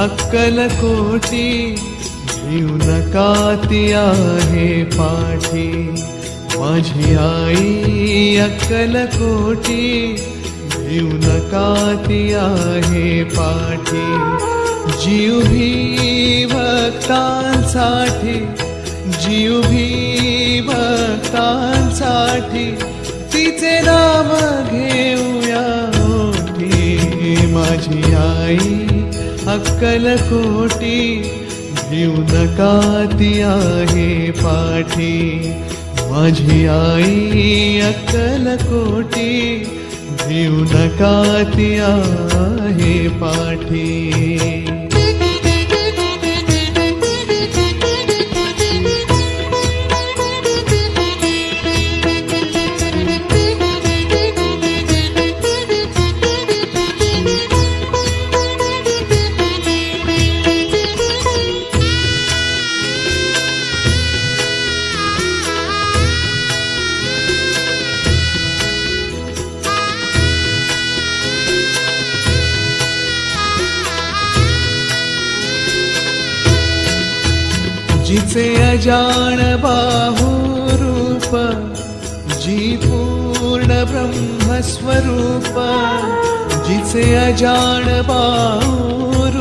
अक्कलकोटी जीवनकाती आहे पाठी। माझी आई अक्कलकोटी जीवनकाती आहे पाठी। जीव भी भक्तांसाठी, जीव भी भक्तांसाठी तिचे नाम घेऊया ओठी। माझी आई अक्कलकोटी जीवनकाती आहे पाठी। माझी आई अक्कलकोटी जीवनकाती आहे पाठी। जिचे अजान बाहुरूप, जी पूर्ण ब्रह्मस्वरूप। जिचे अजान बाहुरूप,